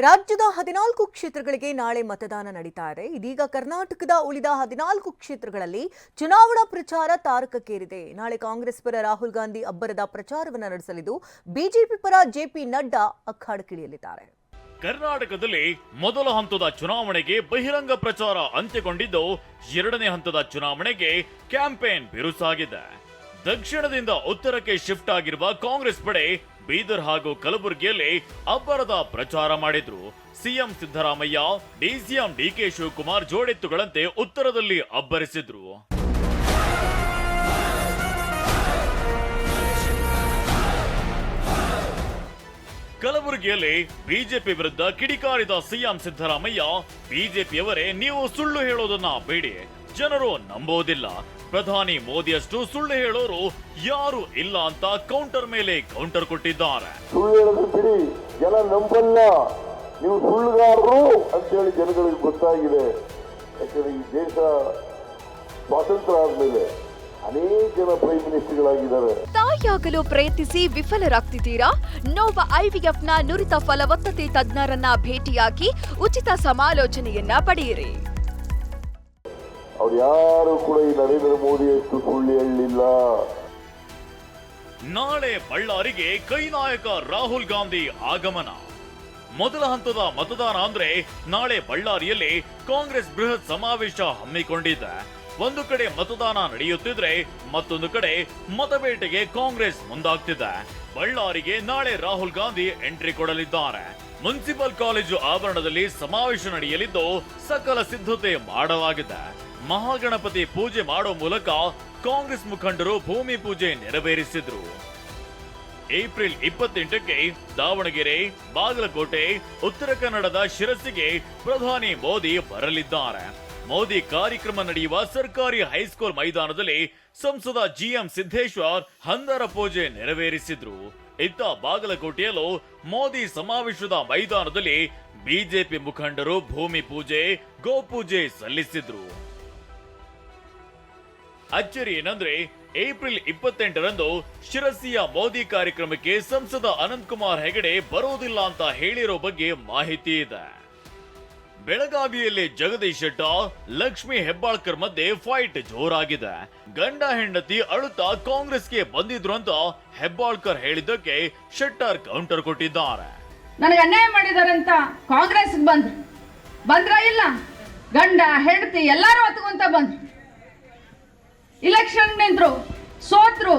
ರಾಜ್ಯದ 14 ಕ್ಷೇತ್ರಗಳಿಗೆ ನಾಳೆ ಮತದಾನ ನಡೀತಾ ಇದೆ. ಇದೀಗ ಕರ್ನಾಟಕದ ಉಳಿದ 14 ಕ್ಷೇತ್ರಗಳಲ್ಲಿ ಚುನಾವಣಾ ಪ್ರಚಾರ ತಾರಕಕ್ಕೇರಿದೆ. ನಾಳೆ ಕಾಂಗ್ರೆಸ್ ಪರ ರಾಹುಲ್ ಗಾಂಧಿ ಅಬ್ಬರದ ಪ್ರಚಾರವನ್ನು ನಡೆಸಲಿದ್ದು, ಬಿಜೆಪಿ ಪರ ಜೆಪಿ ನಡ್ಡಾ ಅಖಾಡಕ್ಕಿಳಿಯಲಿದ್ದಾರೆ. ಕರ್ನಾಟಕದಲ್ಲಿ ಮೊದಲ ಹಂತದ ಚುನಾವಣೆಗೆ ಬಹಿರಂಗ ಪ್ರಚಾರ ಅಂತ್ಯಗೊಂಡಿದ್ದು, ಎರಡನೇ ಹಂತದ ಚುನಾವಣೆಗೆ ಕ್ಯಾಂಪೇನ್ ಬಿರುಸಾಗಿದೆ. ದಕ್ಷಿಣದಿಂದ ಉತ್ತರಕ್ಕೆ ಶಿಫ್ಟ್ ಆಗಿರುವ ಕಾಂಗ್ರೆಸ್ ಪಡೆ ಬೀದರ್ ಹಾಗೂ ಕಲಬುರಗಿಯಲ್ಲಿ ಅಬ್ಬರದ ಪ್ರಚಾರ ಮಾಡಿದ್ರು. CM Siddaramaiah, DCM DK Shivakumar ಜೋಡೆತ್ತುಗಳಂತೆ ಉತ್ತರದಲ್ಲಿ ಅಬ್ಬರಿಸಿದ್ರು. ಕಲಬುರಗಿಯಲ್ಲಿ ಬಿಜೆಪಿ ವಿರುದ್ಧ ಕಿಡಿಕಾರಿದ ಸಿಎಂ ಸಿದ್ದರಾಮಯ್ಯ, ಬಿಜೆಪಿಯವರೇ ನೀವು ಸುಳ್ಳು ಹೇಳೋದನ್ನ ಬೇಡಿ, ಜನರು ನಂಬೋದಿಲ್ಲ. ಪ್ರಧಾನಿ ಮೋದಿಯಷ್ಟು ಸುಳ್ಳು ಹೇಳೋರು ಯಾರು ಇಲ್ಲ ಅಂತ ಕೌಂಟರ್ ಮೇಲೆ ಕೌಂಟರ್ ಕೊಟ್ಟಿದ್ದಾರೆ. ಸುಳ್ಳು ಹೇಳೋದು ಬಿಡಿ, ಜನ ನಂಬಲ್ಲ, ನೀವು ಸುಳ್ಳುಗಾರರು ಅಂತ ಹೇಳಿ ಜನಗಳಿಗೆ ಗೊತ್ತಾಗಿದೆ. ಯಾಕಂದ್ರೆ ಈ ದೇಶ ಸ್ವಾತಂತ್ರ್ಯ ಆದ್ಮೇಲೆ ಅನೇಕ ಜನ ಪ್ರೈಮ್ ಮಿನಿಸ್ಟರ್ಗಳಾಗಿದ್ದಾರೆ. ತಾಯಿಯಾಗಲು ಪ್ರಯತ್ನಿಸಿ ವಿಫಲರಾಗ್ತಿದ್ದೀರಾ? ನೋವಾ ಐವಿಎಫ್ನ ನುರಿತ ಫಲವತ್ತತೆ ತಜ್ಞರನ್ನ ಭೇಟಿಯಾಗಿ ಉಚಿತ ಸಮಾಲೋಚನೆಯನ್ನ ಪಡೆಯಿರಿ. ಅವ್ರು ಯಾರು ಕೂಡ ಈ ನರೇಂದ್ರ ಮೋದಿಯಷ್ಟು ಸುಳ್ಳು ಹೇಳಲಿಲ್ಲ. ನಾಳೆ ಬಳ್ಳಾರಿಗೆ ಕೈ ನಾಯಕ ರಾಹುಲ್ ಗಾಂಧಿ ಆಗಮನ. ಮೊದಲ ಹಂತದ ಮತದಾನ ಅಂದ್ರೆ ನಾಳೆ ಬಳ್ಳಾರಿಯಲ್ಲಿ ಕಾಂಗ್ರೆಸ್ ಬೃಹತ್ ಸಮಾವೇಶ ಹಮ್ಮಿಕೊಂಡಿದೆ. ಒಂದು ಕಡೆ ಮತದಾನ ನಡೆಯುತ್ತಿದ್ರೆ ಮತ್ತೊಂದು ಕಡೆ ಮತಬೇಟೆಗೆ ಕಾಂಗ್ರೆಸ್ ಮುಂದಾಗ್ತಿದೆ. ಬಳ್ಳಾರಿಗೆ ನಾಳೆ ರಾಹುಲ್ ಗಾಂಧಿ ಎಂಟ್ರಿ ಕೊಡಲಿದ್ದಾರೆ. ಮುನ್ಸಿಪಲ್ ಕಾಲೇಜು ಆವರಣದಲ್ಲಿ ಸಮಾವೇಶ ನಡೆಯಲಿದ್ದು, ಸಕಲ ಸಿದ್ಧತೆ ಮಾಡಲಾಗಿದೆ. ಮಹಾಗಣಪತಿ ಪೂಜೆ ಮಾಡೋ ಮೂಲಕ ಕಾಂಗ್ರೆಸ್ ಮುಖಂಡರು ಭೂಮಿ ಪೂಜೆ ನೆರವೇರಿಸಿದ್ರು. ಏಪ್ರಿಲ್ 28ಕ್ಕೆ ದಾವಣಗೆರೆ, ಬಾಗಲಕೋಟೆ, ಉತ್ತರ ಕನ್ನಡದ ಶಿರಸಿಗೆ ಪ್ರಧಾನಿ ಮೋದಿ ಬರಲಿದ್ದಾರೆ. ಮೋದಿ ಕಾರ್ಯಕ್ರಮ ನಡೆಯುವ ಸರ್ಕಾರಿ ಹೈಸ್ಕೂಲ್ ಮೈದಾನದಲ್ಲಿ ಸಂಸದ ಜಿಎಂ ಸಿದ್ದೇಶ್ವರ್ ಹಂದರ ಪೂಜೆ ನೆರವೇರಿಸಿದ್ರು. ಇತ್ತ ಬಾಗಲಕೋಟೆಯಲ್ಲೂ ಮೋದಿ ಸಮಾವೇಶದ ಮೈದಾನದಲ್ಲಿ ಬಿಜೆಪಿ ಮುಖಂಡರು ಭೂಮಿ ಪೂಜೆ, ಗೋಪೂಜೆ ಸಲ್ಲಿಸಿದ್ರು. ಅಚ್ಚರಿ ಏನಂದ್ರೆ ಏಪ್ರಿಲ್ 28ರಂದು ಶಿರಸಿಯ ಮೋದಿ ಕಾರ್ಯಕ್ರಮಕ್ಕೆ ಸಂಸದ ಅನಂತ್ ಕುಮಾರ್ ಹೆಗಡೆ ಬರೋದಿಲ್ಲ ಅಂತ ಹೇಳಿರೋ ಬಗ್ಗೆ ಮಾಹಿತಿ ಇದೆ. ಬೆಳಗಾವಿಯಲ್ಲಿ ಜಗದೀಶ್ ಶೆಟ್ಟರ್, ಲಕ್ಷ್ಮಿ ಹೆಬ್ಬಾಳ್ಕರ್ ಮಧ್ಯೆ ಫೈಟ್ ಜೋರಾಗಿದೆ. ಗಂಡ ಹೆಂಡತಿ ಅಳುತ್ತಾ ಕಾಂಗ್ರೆಸ್ಗೆ ಬಂದಿದ್ರು ಅಂತ ಹೆಬ್ಬಾಳ್ಕರ್ ಹೇಳಿದ್ದಕ್ಕೆ ಶೆಟ್ಟರ್ ಕೌಂಟರ್ ಕೊಟ್ಟಿದ್ದಾರೆ. ನನಗೆ ಅನ್ಯಾಯ ಮಾಡಿದ್ದಾರೆ ಅಂತ ಕಾಂಗ್ರೆಸ್ ಬಂದ್ರ ಇಲ್ಲ, ಗಂಡ ಹೆಂಡತಿ ಎಲ್ಲರೂ ಹೊತ್ಕೊಂತ ಬಂದ್ರು. ಇಲೆಕ್ಷನ್ ನಿಂತರು, ಸೋತ್ರು.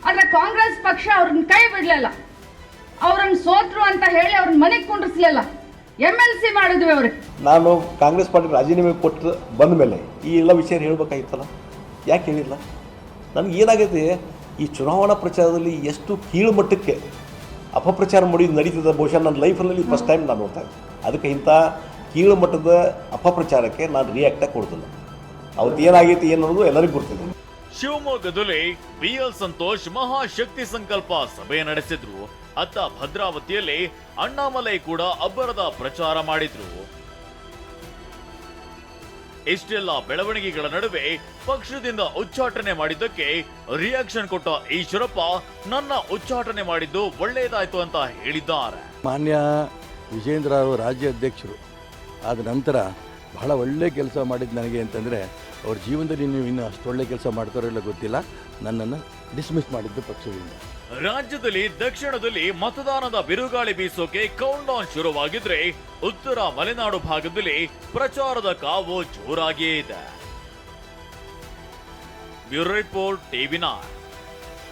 ಆದ್ರೆ ಕಾಂಗ್ರೆಸ್ ಪಕ್ಷ ಅವ್ರನ್ನ ಕೈ ಬಿಡ್ಲಿಲ್ಲ. ಅವ್ರನ್ನ ಸೋತ್ರು ಅಂತ ಹೇಳಿ ಅವ್ರನ್ನ ಮನೆಗೆ ಕುಂಡ್ರಿಸ್ಲಿಲ್ಲ. MLC ಮಾಡಿದ್ವಿ ಅವ್ರಿಗೆ. ನಾನು ಕಾಂಗ್ರೆಸ್ ಪಾರ್ಟಿ ರಾಜೀನಾಮೆ ಕೊಟ್ಟು ಬಂದ ಮೇಲೆ ಈ ಎಲ್ಲ ವಿಷಯ ಹೇಳ್ಬೇಕಾಗಿತ್ತಲ್ಲ, ಯಾಕೆ ಹೇಳಿಲ್ಲ? ನನಗೆ ಏನಾಗೈತೆ, ಈ ಚುನಾವಣಾ ಪ್ರಚಾರದಲ್ಲಿ ಎಷ್ಟು ಕೀಳುಮಟ್ಟಕ್ಕೆ ಅಪಪ್ರಚಾರ ನಡೀತದೆ. ಬಹುಶಃ ನನ್ನ ಲೈಫಲ್ಲಿ ಫಸ್ಟ್ ಟೈಮ್ ನಾನು ನೋಡ್ತಾ ಇದ್ದೆ. ಅದಕ್ಕೆ ಇಂಥ ಕೀಳುಮಟ್ಟದ ಅಪಪ್ರಚಾರಕ್ಕೆ ನಾನು ರಿಯಾಕ್ಟಾಗಿ ಕೊಡ್ತಿಲ್ಲ. ಅವತ್ತು ಏನಾಗೈತಿ ಏನನ್ನೋದು ಎಲ್ಲರಿಗೂ ಗೊತ್ತಿದೆ. ಶಿವಮೊಗ್ಗದಲ್ಲಿ BL ಸಂತೋಷ್ ಮಹಾಶಕ್ತಿ ಸಂಕಲ್ಪ ಸಭೆ ನಡೆಸಿದ್ರು. ಅತ್ತ ಭದ್ರಾವತಿಯಲ್ಲಿ ಅಣ್ಣಾಮಲೈ ಕೂಡ ಅಬ್ಬರದ ಪ್ರಚಾರ ಮಾಡಿದ್ರು. ಇಷ್ಟೆಲ್ಲ ಬೆಳವಣಿಗೆಗಳ ನಡುವೆ ಪಕ್ಷದಿಂದ ಉಚ್ಚಾಟನೆ ಮಾಡಿದ್ದಕ್ಕೆ ರಿಯಾಕ್ಷನ್ ಕೊಟ್ಟ ಈಶ್ವರಪ್ಪ, ನನ್ನ ಉಚ್ಚಾಟನೆ ಮಾಡಿದ್ದು ಒಳ್ಳೆಯದಾಯ್ತು ಅಂತ ಹೇಳಿದ್ದಾರೆ. ಮಾನ್ಯ ವಿಜೇಂದ್ರ ಅವರು ರಾಜ್ಯ ಅಧ್ಯಕ್ಷರು ಆದ ನಂತರ ಬಹಳ ಒಳ್ಳೆ ಕೆಲಸ ಮಾಡಿದ್ದು ನನಗೆ ಅಂತಂದರೆ, ಅವ್ರ ಜೀವನದಲ್ಲಿ ನೀವು ಇನ್ನೂ ಅಷ್ಟು ಒಳ್ಳೆ ಕೆಲಸ ಮಾಡ್ತಾರೋ ಇಲ್ಲ ಗೊತ್ತಿಲ್ಲ, ನನ್ನನ್ನು ಡಿಸ್ಮಿಸ್ ಮಾಡಿದ್ದು ಪಕ್ಷದಿಂದ. ರಾಜ್ಯದಲ್ಲಿ ದಕ್ಷಿಣದಲ್ಲಿ ಮತದಾನದ ಬಿರುಗಾಳಿ ಬೀಸೋಕೆ ಕೌಂಟ್ ಡೌನ್ ಶುರುವಾಗಿದ್ರೆ, ಉತ್ತರ ಮಲೆನಾಡು ಭಾಗದಲ್ಲಿ ಪ್ರಚಾರದ ಕಾವು ಜೋರಾಗಿಯೇ ಇದೆ. Bureau report, TV9.